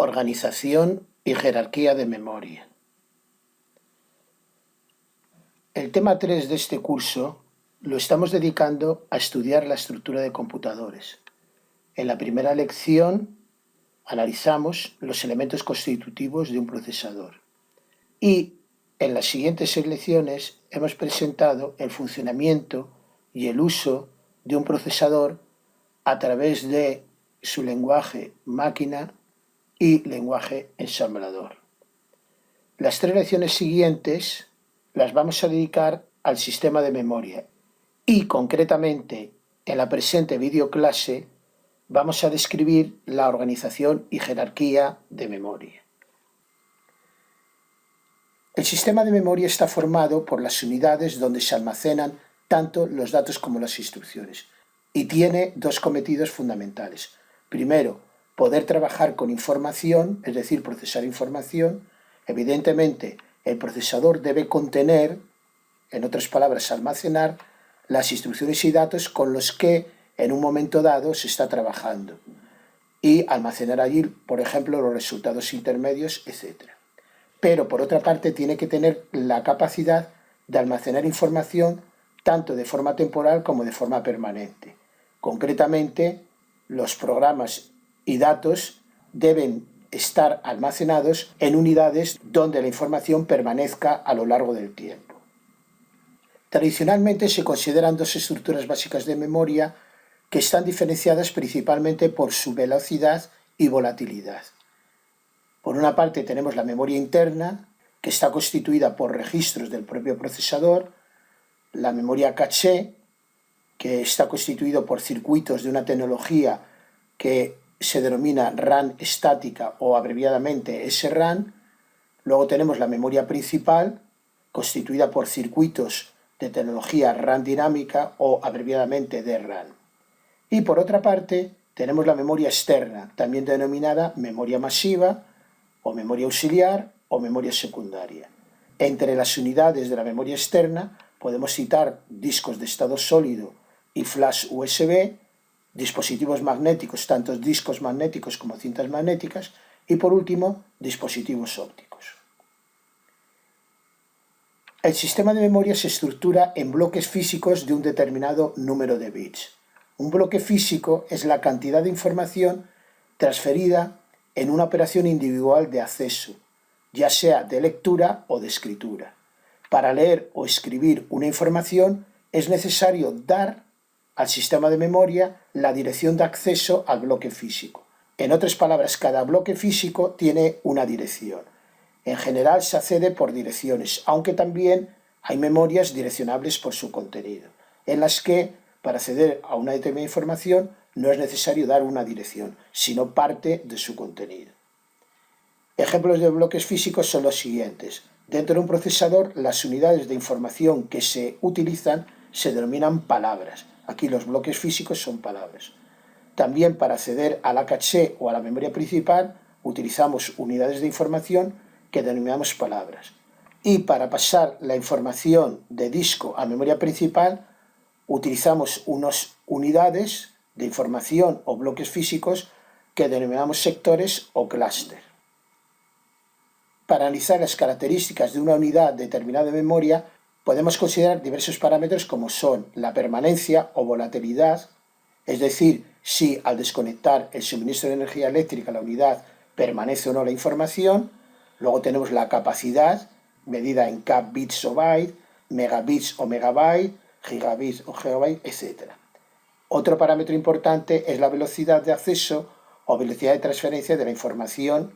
Organización y jerarquía de memoria. El tema 3 de este curso lo estamos dedicando a estudiar la estructura de computadores. En la primera lección analizamos los elementos constitutivos de un procesador y en las siguientes lecciones hemos presentado el funcionamiento y el uso de un procesador a través de su lenguaje máquina y lenguaje ensamblador. Las 3 lecciones siguientes las vamos a dedicar al sistema de memoria y concretamente en la presente videoclase vamos a describir la organización y jerarquía de memoria. El sistema de memoria está formado por las unidades donde se almacenan tanto los datos como las instrucciones y tiene dos cometidos fundamentales. Primero, poder trabajar con información, es decir, procesar información. Evidentemente, el procesador debe contener, en otras palabras, almacenar las instrucciones y datos con los que en un momento dado se está trabajando y almacenar allí, por ejemplo, los resultados intermedios, etc. Pero, por otra parte, tiene que tener la capacidad de almacenar información tanto de forma temporal como de forma permanente. Concretamente, los programas y datos deben estar almacenados en unidades donde la información permanezca a lo largo del tiempo. Tradicionalmente se consideran dos estructuras básicas de memoria que están diferenciadas principalmente por su velocidad y volatilidad. Por una parte tenemos la memoria interna, que está constituida por registros del propio procesador, la memoria caché, que está constituido por circuitos de una tecnología que se denomina RAM estática o abreviadamente SRAM. Luego tenemos la memoria principal, constituida por circuitos de tecnología RAM dinámica o abreviadamente DRAM. Y por otra parte tenemos la memoria externa, también denominada memoria masiva o memoria auxiliar o memoria secundaria. Entre las unidades de la memoria externa podemos citar discos de estado sólido y flash USB, dispositivos magnéticos, tanto discos magnéticos como cintas magnéticas, y por último, dispositivos ópticos. El sistema de memoria se estructura en bloques físicos de un determinado número de bits. Un bloque físico es la cantidad de información transferida en una operación individual de acceso, ya sea de lectura o de escritura. Para leer o escribir una información es necesario dar al sistema de memoria la dirección de acceso al bloque físico. En otras palabras, cada bloque físico tiene una dirección. En general se accede por direcciones, aunque también hay memorias direccionables por su contenido, en las que para acceder a una determinada información no es necesario dar una dirección, sino parte de su contenido. Ejemplos de bloques físicos son los siguientes. Dentro de un procesador, las unidades de información que se utilizan se denominan palabras. Aquí los bloques físicos son palabras. También para acceder a la caché o a la memoria principal utilizamos unidades de información que denominamos palabras. Y para pasar la información de disco a memoria principal utilizamos unas unidades de información o bloques físicos que denominamos sectores o clúster. Para analizar las características de una unidad determinada de memoria podemos considerar diversos parámetros como son la permanencia o volatilidad, es decir, si al desconectar el suministro de energía eléctrica a la unidad permanece o no la información. Luego tenemos la capacidad, medida en kbits o byte, megabits o megabyte, gigabits o gigabyte, etc. Otro parámetro importante es la velocidad de acceso o velocidad de transferencia de la información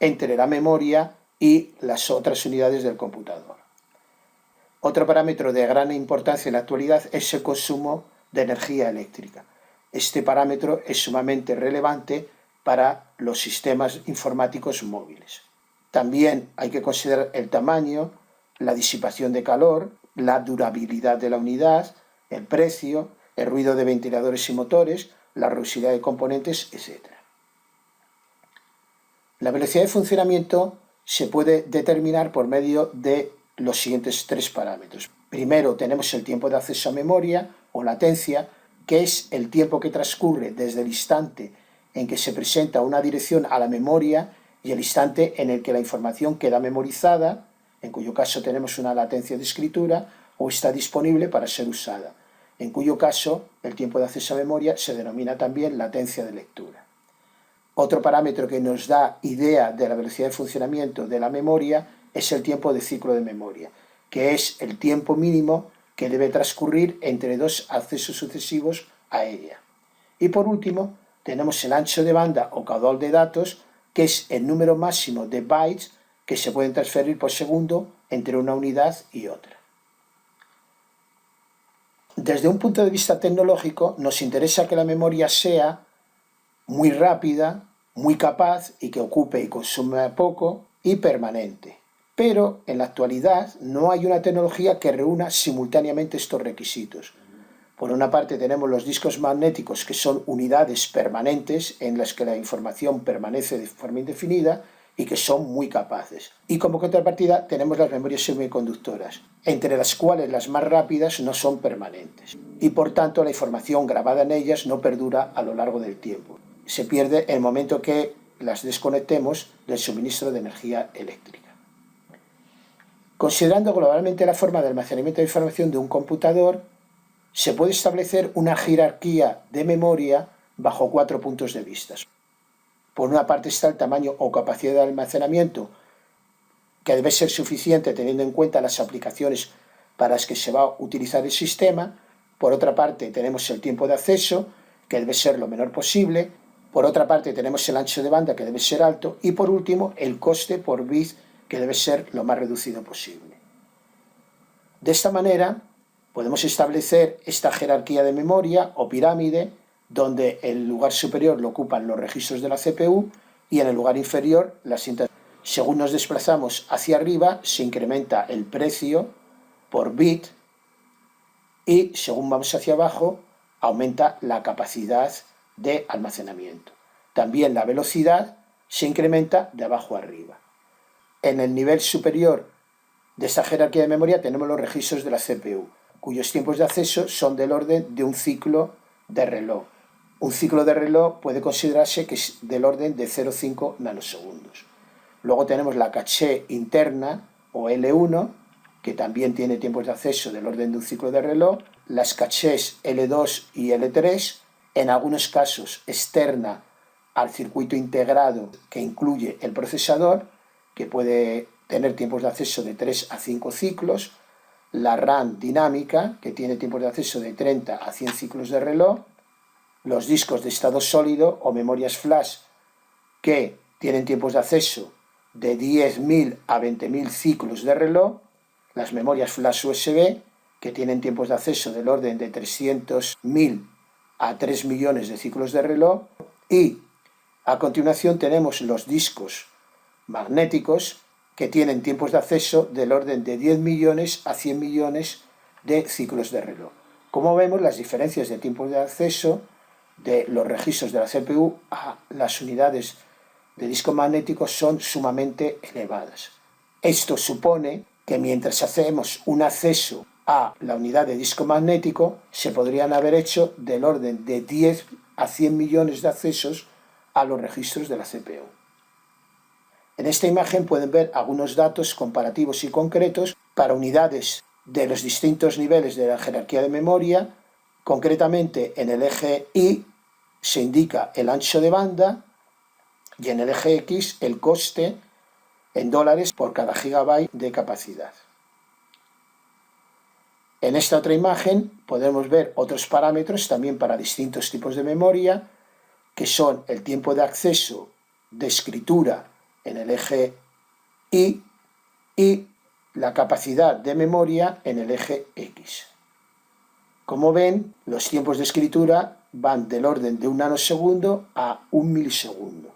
entre la memoria y las otras unidades del computador. Otro parámetro de gran importancia en la actualidad es el consumo de energía eléctrica. Este parámetro es sumamente relevante para los sistemas informáticos móviles. También hay que considerar el tamaño, la disipación de calor, la durabilidad de la unidad, el precio, el ruido de ventiladores y motores, la ruidosidad de componentes, etc. La velocidad de funcionamiento se puede determinar por medio de los siguientes 3 parámetros. Primero tenemos el tiempo de acceso a memoria o latencia, que es el tiempo que transcurre desde el instante en que se presenta una dirección a la memoria y el instante en el que la información queda memorizada, en cuyo caso tenemos una latencia de escritura, o está disponible para ser usada, en cuyo caso el tiempo de acceso a memoria se denomina también latencia de lectura. Otro parámetro que nos da idea de la velocidad de funcionamiento de la memoria es el tiempo de ciclo de memoria, que es el tiempo mínimo que debe transcurrir entre dos accesos sucesivos a ella. Y por último, tenemos el ancho de banda o caudal de datos, que es el número máximo de bytes que se pueden transferir por segundo entre una unidad y otra. Desde un punto de vista tecnológico, nos interesa que la memoria sea muy rápida, muy capaz y que ocupe y consuma poco y permanente. Pero en la actualidad no hay una tecnología que reúna simultáneamente estos requisitos. Por una parte tenemos los discos magnéticos, que son unidades permanentes en las que la información permanece de forma indefinida y que son muy capaces. Y como contrapartida tenemos las memorias semiconductoras, entre las cuales las más rápidas no son permanentes. Y por tanto la información grabada en ellas no perdura a lo largo del tiempo. Se pierde en el momento que las desconectemos del suministro de energía eléctrica. Considerando globalmente la forma de almacenamiento de información de un computador, se puede establecer una jerarquía de memoria bajo 4 puntos de vista. Por una parte está el tamaño o capacidad de almacenamiento, que debe ser suficiente teniendo en cuenta las aplicaciones para las que se va a utilizar el sistema. Por otra parte tenemos el tiempo de acceso, que debe ser lo menor posible. Por otra parte tenemos el ancho de banda, que debe ser alto. Y por último el coste por bit, que debe ser lo más reducido posible. De esta manera podemos establecer esta jerarquía de memoria o pirámide, donde el lugar superior lo ocupan los registros de la CPU y en el lugar inferior las cintas. Según nos desplazamos hacia arriba, se incrementa el precio por bit y según vamos hacia abajo, aumenta la capacidad de almacenamiento. También la velocidad se incrementa de abajo a arriba. En el nivel superior de esta jerarquía de memoria tenemos los registros de la CPU, cuyos tiempos de acceso son del orden de un ciclo de reloj. Un ciclo de reloj puede considerarse que es del orden de 0,5 nanosegundos. Luego tenemos la caché interna, o L1, que también tiene tiempos de acceso del orden de un ciclo de reloj. Las cachés L2 y L3, en algunos casos externa al circuito integrado que incluye el procesador, que puede tener tiempos de acceso de 3 a 5 ciclos. La RAM dinámica, que tiene tiempos de acceso de 30 a 100 ciclos de reloj. Los discos de estado sólido o memorias flash, que tienen tiempos de acceso de 10.000 a 20.000 ciclos de reloj. Las memorias flash USB, que tienen tiempos de acceso del orden de 300.000 a 3 millones de ciclos de reloj. Y a continuación tenemos los discos magnéticos, que tienen tiempos de acceso del orden de 10 millones a 100 millones de ciclos de reloj. Como vemos, las diferencias de tiempos de acceso de los registros de la CPU a las unidades de disco magnético son sumamente elevadas. Esto supone que mientras hacemos un acceso a la unidad de disco magnético, se podrían haber hecho del orden de 10 a 100 millones de accesos a los registros de la CPU. En esta imagen pueden ver algunos datos comparativos y concretos para unidades de los distintos niveles de la jerarquía de memoria. Concretamente, en el eje Y se indica el ancho de banda y en el eje X el coste en dólares por cada gigabyte de capacidad. En esta otra imagen podemos ver otros parámetros también para distintos tipos de memoria, que son el tiempo de acceso de escritura en el eje Y y la capacidad de memoria en el eje X. Como ven, los tiempos de escritura van del orden de 1 nanosegundo a 1 milisegundo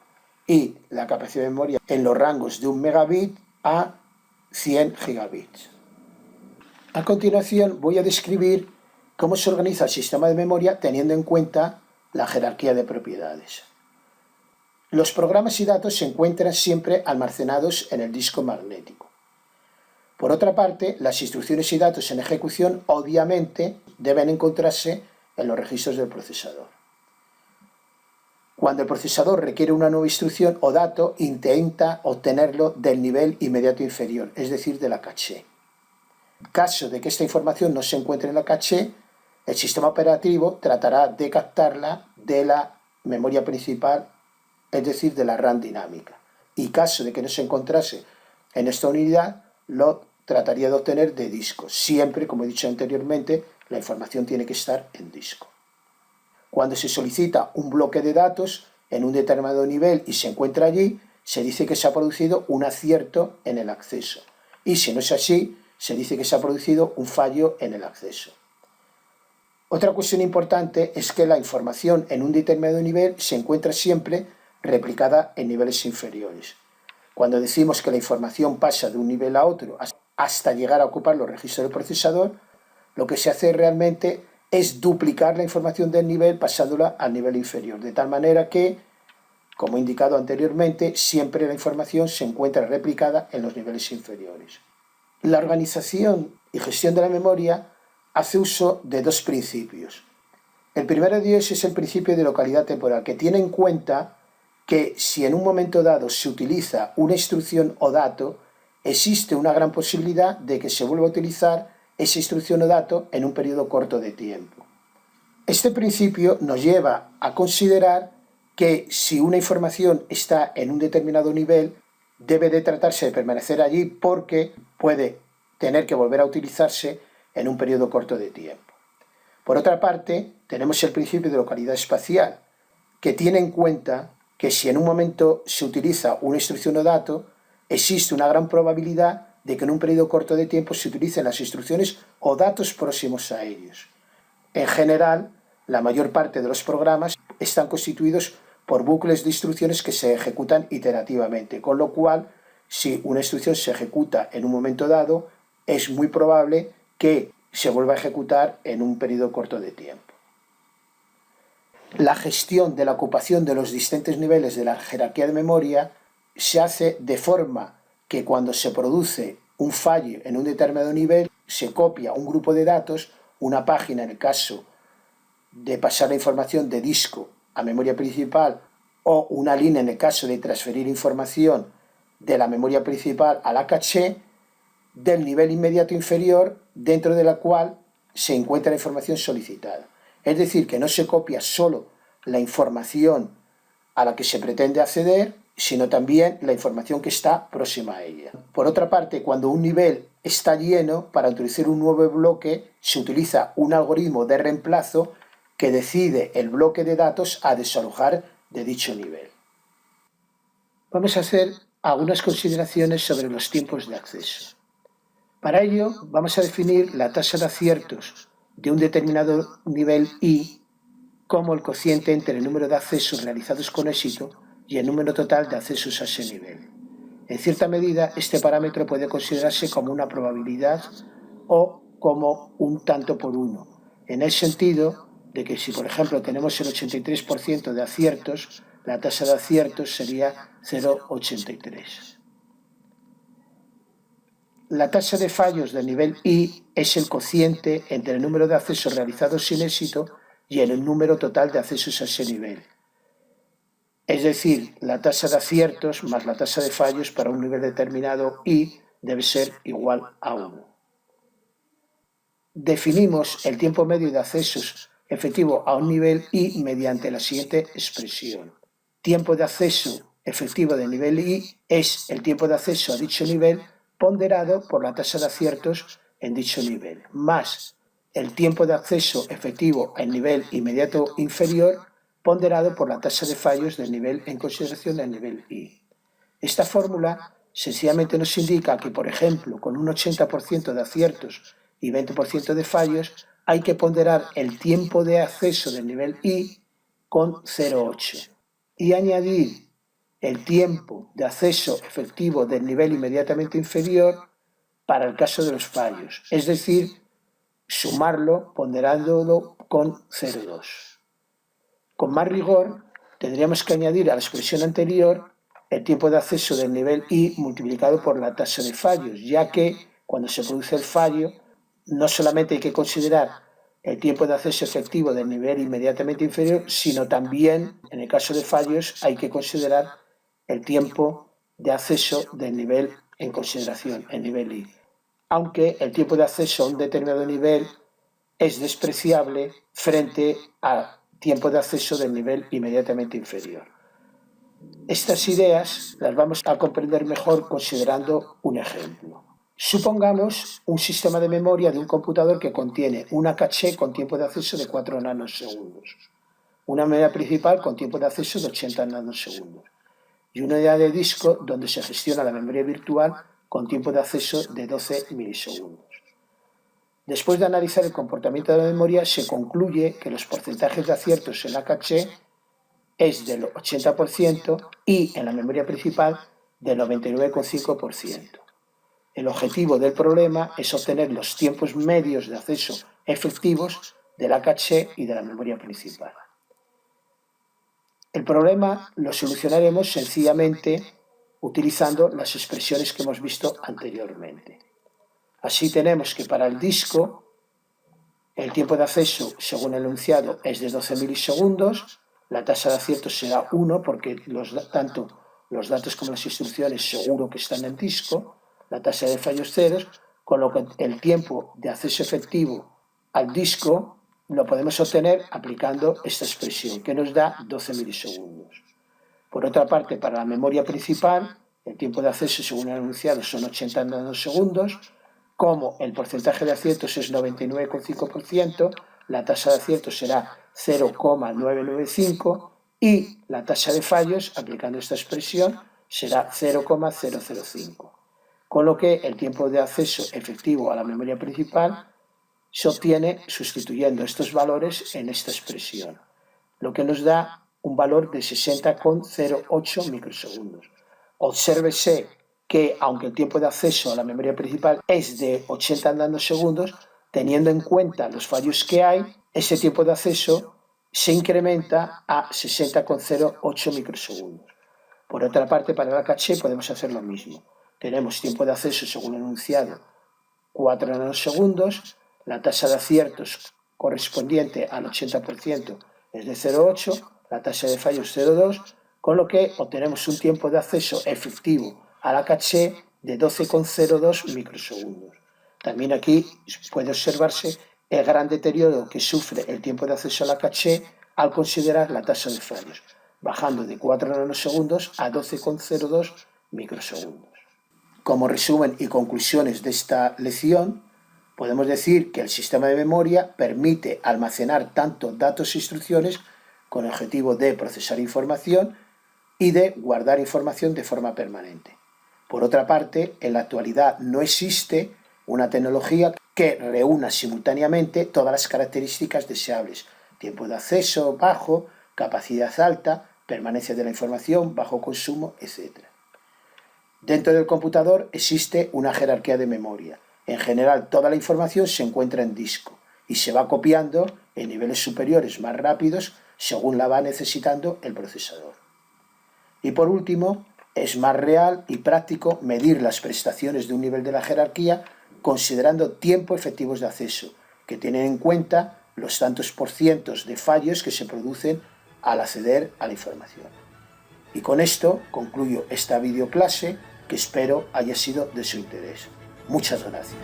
y la capacidad de memoria en los rangos de 1 megabit a 100 gigabits. A continuación voy a describir cómo se organiza el sistema de memoria teniendo en cuenta la jerarquía de propiedades. Los programas y datos se encuentran siempre almacenados en el disco magnético. Por otra parte, las instrucciones y datos en ejecución obviamente deben encontrarse en los registros del procesador. Cuando el procesador requiere una nueva instrucción o dato, intenta obtenerlo del nivel inmediato inferior, es decir, de la caché. En caso de que esta información no se encuentre en la caché, el sistema operativo tratará de captarla de la memoria principal, es decir, de la RAM dinámica. Y en caso de que no se encontrase en esta unidad, lo trataría de obtener de disco. Siempre, como he dicho anteriormente, la información tiene que estar en disco. Cuando se solicita un bloque de datos en un determinado nivel y se encuentra allí, se dice que se ha producido un acierto en el acceso. Y si no es así, se dice que se ha producido un fallo en el acceso. Otra cuestión importante es que la información en un determinado nivel se encuentra siempre replicada en niveles inferiores. Cuando decimos que la información pasa de un nivel a otro hasta llegar a ocupar los registros del procesador, lo que se hace realmente es duplicar la información del nivel pasándola al nivel inferior, de tal manera que, como he indicado anteriormente, siempre la información se encuentra replicada en los niveles inferiores. La organización y gestión de la memoria hace uso de dos principios. El primero de ellos es el principio de localidad temporal, que tiene en cuenta que si en un momento dado se utiliza una instrucción o dato, existe una gran posibilidad de que se vuelva a utilizar esa instrucción o dato en un periodo corto de tiempo. Este principio nos lleva a considerar que si una información está en un determinado nivel, debe de tratarse de permanecer allí porque puede tener que volver a utilizarse en un periodo corto de tiempo. Por otra parte, tenemos el principio de localidad espacial, que tiene en cuenta que si en un momento se utiliza una instrucción o dato, existe una gran probabilidad de que en un periodo corto de tiempo se utilicen las instrucciones o datos próximos a ellos. En general, la mayor parte de los programas están constituidos por bucles de instrucciones que se ejecutan iterativamente, con lo cual, si una instrucción se ejecuta en un momento dado, es muy probable que se vuelva a ejecutar en un periodo corto de tiempo. La gestión de la ocupación de los distintos niveles de la jerarquía de memoria se hace de forma que cuando se produce un fallo en un determinado nivel, se copia un grupo de datos, una página en el caso de pasar la información de disco a memoria principal o una línea en el caso de transferir información de la memoria principal a la caché, del nivel inmediato inferior dentro de la cual se encuentra la información solicitada. Es decir, que no se copia solo la información a la que se pretende acceder, sino también la información que está próxima a ella. Por otra parte, cuando un nivel está lleno, para introducir un nuevo bloque se utiliza un algoritmo de reemplazo que decide el bloque de datos a desalojar de dicho nivel. Vamos a hacer algunas consideraciones sobre los tiempos de acceso. Para ello, vamos a definir la tasa de aciertos de un determinado nivel I como el cociente entre el número de accesos realizados con éxito y el número total de accesos a ese nivel. En cierta medida, este parámetro puede considerarse como una probabilidad o como un tanto por uno, en el sentido de que si, por ejemplo, tenemos el 83% de aciertos, la tasa de aciertos sería 0,83. La tasa de fallos del nivel I es el cociente entre el número de accesos realizados sin éxito y el número total de accesos a ese nivel. Es decir, la tasa de aciertos más la tasa de fallos para un nivel determinado I debe ser igual a 1. Definimos el tiempo medio de accesos efectivo a un nivel I mediante la siguiente expresión. Tiempo de acceso efectivo del nivel I es el tiempo de acceso a dicho nivel ponderado por la tasa de aciertos en dicho nivel, más el tiempo de acceso efectivo al nivel inmediato inferior ponderado por la tasa de fallos del nivel en consideración del nivel I. Esta fórmula sencillamente nos indica que, por ejemplo, con un 80% de aciertos y 20% de fallos, hay que ponderar el tiempo de acceso del nivel I con 0,8 y añadir el tiempo de acceso efectivo del nivel inmediatamente inferior para el caso de los fallos, es decir, sumarlo ponderándolo con 0,2. Con más rigor, tendríamos que añadir a la expresión anterior el tiempo de acceso del nivel I multiplicado por la tasa de fallos, ya que cuando se produce el fallo, no solamente hay que considerar el tiempo de acceso efectivo del nivel inmediatamente inferior, sino también, en el caso de fallos, hay que considerar el tiempo de acceso del nivel en consideración, el nivel I. Aunque el tiempo de acceso a un determinado nivel es despreciable frente al tiempo de acceso del nivel inmediatamente inferior. Estas ideas las vamos a comprender mejor considerando un ejemplo. Supongamos un sistema de memoria de un computador que contiene una caché con tiempo de acceso de 4 nanosegundos, una memoria principal con tiempo de acceso de 80 nanosegundos y una unidad de disco donde se gestiona la memoria virtual con tiempo de acceso de 12 milisegundos. Después de analizar el comportamiento de la memoria, se concluye que los porcentajes de aciertos en la caché es del 80% y en la memoria principal del 99,5%. El objetivo del problema es obtener los tiempos medios de acceso efectivos de la caché y de la memoria principal. El problema lo solucionaremos sencillamente utilizando las expresiones que hemos visto anteriormente. Así tenemos que para el disco el tiempo de acceso, según el enunciado, es de 12 milisegundos, la tasa de acierto será 1 porque tanto los datos como las instrucciones seguro que están en el disco, la tasa de fallos ceros, con lo que el tiempo de acceso efectivo al disco lo podemos obtener aplicando esta expresión, que nos da 12 milisegundos. Por otra parte, para la memoria principal, el tiempo de acceso, según el enunciado, son 80 nanosegundos. Como el porcentaje de aciertos es 99,5%, la tasa de aciertos será 0,995 y la tasa de fallos, aplicando esta expresión, será 0,005. Con lo que el tiempo de acceso efectivo a la memoria principal se obtiene sustituyendo estos valores en esta expresión, lo que nos da un valor de 60,08 microsegundos. Obsérvese que, aunque el tiempo de acceso a la memoria principal es de 80 nanosegundos, teniendo en cuenta los fallos que hay, ese tiempo de acceso se incrementa a 60,08 microsegundos. Por otra parte, para la caché podemos hacer lo mismo. Tenemos tiempo de acceso, según el enunciado, 4 nanosegundos, la tasa de aciertos correspondiente al 80% es de 0,8, la tasa de fallos 0,2, con lo que obtenemos un tiempo de acceso efectivo a la caché de 12,02 microsegundos. También aquí puede observarse el gran deterioro que sufre el tiempo de acceso a la caché al considerar la tasa de fallos, bajando de 4 nanosegundos a 12,02 microsegundos. Como resumen y conclusiones de esta lección, podemos decir que el sistema de memoria permite almacenar tanto datos e instrucciones con el objetivo de procesar información y de guardar información de forma permanente. Por otra parte, en la actualidad no existe una tecnología que reúna simultáneamente todas las características deseables: tiempo de acceso bajo, capacidad alta, permanencia de la información, bajo consumo, etc. Dentro del computador existe una jerarquía de memoria. En general, toda la información se encuentra en disco y se va copiando en niveles superiores más rápidos según la va necesitando el procesador. Y por último, es más real y práctico medir las prestaciones de un nivel de la jerarquía considerando tiempos efectivos de acceso, que tienen en cuenta los tantos por cientos de fallos que se producen al acceder a la información. Y con esto concluyo esta videoclase que espero haya sido de su interés. Muchas gracias.